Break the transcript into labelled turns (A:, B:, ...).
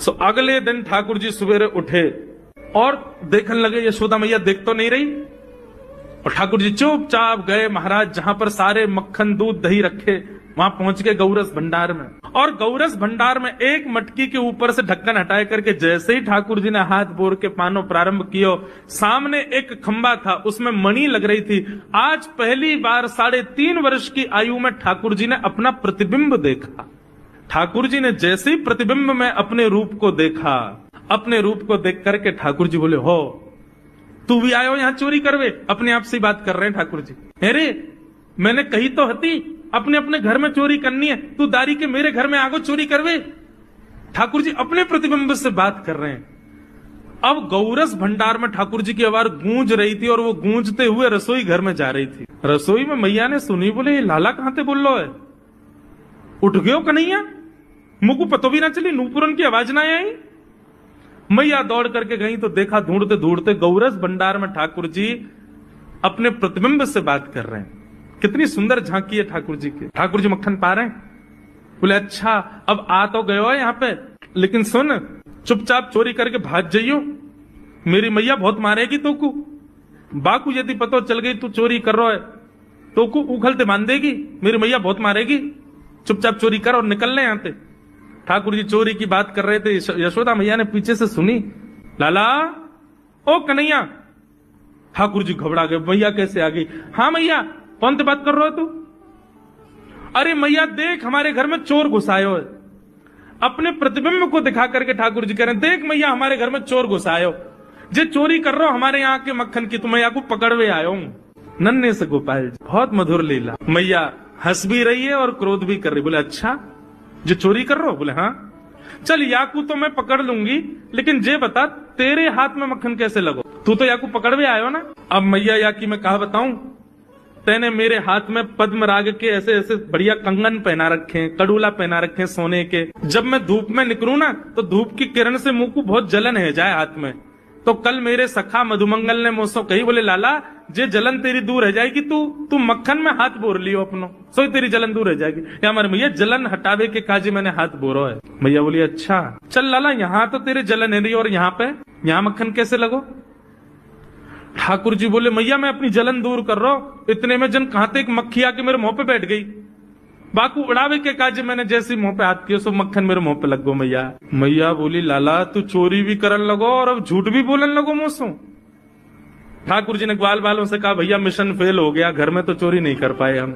A: सो अगले दिन ठाकुर जी सवेरे उठे और देखने लगे यशोदा मैया देख तो नहीं रही, और ठाकुर जी चुपचाप गए महाराज जहां पर सारे मक्खन दूध दही रखे, वहां पहुंच के गौरस भंडार में। और गौरस भंडार में एक मटकी के ऊपर से ढक्कन हटाए करके जैसे ही ठाकुर जी ने हाथ बोर के पानो प्रारंभ किया, सामने एक खंबा था, उसमें मणि लग रही थी। आज पहली बार 3.5 वर्ष की आयु में ठाकुर जी ने अपना प्रतिबिंब देखा। ठाकुर जी ने जैसे ही प्रतिबिंब में अपने रूप को देखा, अपने रूप को देख करके ठाकुर जी बोले, हो तू भी आयो यहां चोरी करवे? अपने आप से बात कर रहे हैं ठाकुर जी। अरे मैंने कही तो हती अपने अपने घर में चोरी करनी है, तू दारी के मेरे घर में आगो चोरी करवे? ठाकुर जी अपने प्रतिबिंब से बात कर रहे हैं। अब गौरस भंडार में ठाकुर जी की आवाज गूंज रही थी और वो गूंजते हुए रसोई घर में जा रही थी। रसोई में मैया ने सुनी, बोले ये लाला कहां से बोल लो है? उठ गयो कन्हैया, मुझको पतो भी ना चली, नूपुरन की आवाज ना आई। मैया दौड़ करके गई तो देखा ढूंढते ढूंढते गौरस भंडार में ठाकुर जी अपने प्रतिबिंब से बात कर रहे हैं। कितनी सुंदर झांकी है ठाकुर जी की। ठाकुर जी मक्खन पा रहे हैं। बोले अच्छा अब आ तो गयो है यहाँ पे, लेकिन सुन चुपचाप चोरी करके भाग जाइयो, मेरी मैया बहुत मारेगी तो को। बाकू यदि पतो चल गई तू चोरी कर रहा है तो को उखलते मान देगी, मेरी मैया बहुत मारेगी। चुपचाप चोरी कर और निकल ले यहाँ से। ठाकुर जी चोरी की बात कर रहे थे, यशोदा मैया ने पीछे से सुनी, लाला ओ कन्हैया। ठाकुर जी घबरा गए, मैया कैसे आ गई? हाँ मैया, कौन से बात कर रहे हो तू? अरे मैया देख हमारे घर में चोर घुसायो है। अपने प्रतिबिंब को दिखा करके ठाकुर जी कह रहे हैं, देख मैया हमारे घर में चोर घुसायो, जे चोरी कर रहे हो हमारे यहाँ के मक्खन की, तो मैया को पकड़वे आयो हूं। नन्हे से गोपाल जी, बहुत मधुर लीला। मैया हंस भी रही है और क्रोध भी कर रही। बोले अच्छा जो चोरी कर रहे हो? बोले हाँ। चल याकू तो मैं पकड़ लूंगी, लेकिन जे बता तेरे हाथ में मक्खन कैसे लगो? तू तो याकू पकड़वे आयो ना। अब मैया याकी मैं कहा बताऊं, तेने मेरे हाथ में पद्म राग के ऐसे ऐसे बढ़िया कंगन पहना रखे हैं, कड़ूला पहना रखे हैं सोने के। जब मैं धूप में निकलूं ना तो धूप की किरण से मुंह को बहुत जलन है जाए हाथ में। तो कल मेरे सखा मधुमंगल ने मुझसे कही, बोले लाला जे जलन तेरी दूर रह जाएगी, तू मक्खन में हाथ बोर लियो अपनो, सो तेरी जलन दूर रह जाएगी। या हमारे मैया जलन हटावे के काजी मैंने हाथ बोरो है। मैया बोली अच्छा चल लाला, यहाँ तो तेरे जलन है रही और यहाँ पे यहाँ मक्खन कैसे लगो? ठाकुर जी बोले मैया मैं अपनी जलन दूर कर रहा हूं। इतने में जन कहां तक मक्खी आके मेरे मुंह पे बैठ गई। बाकू उड़ावे के काज मैंने जैसे मुंह पे हाथ किया सो मक्खन मेरे मुंह पे लग गो। मैया बोली लाला तू चोरी भी करन लगो और अब झूठ भी बोलन लगो मुझसे। ठाकुर जी ने ग्वाल वालों से कहा भैया मिशन फेल हो गया, घर में तो चोरी नहीं कर पाए हम।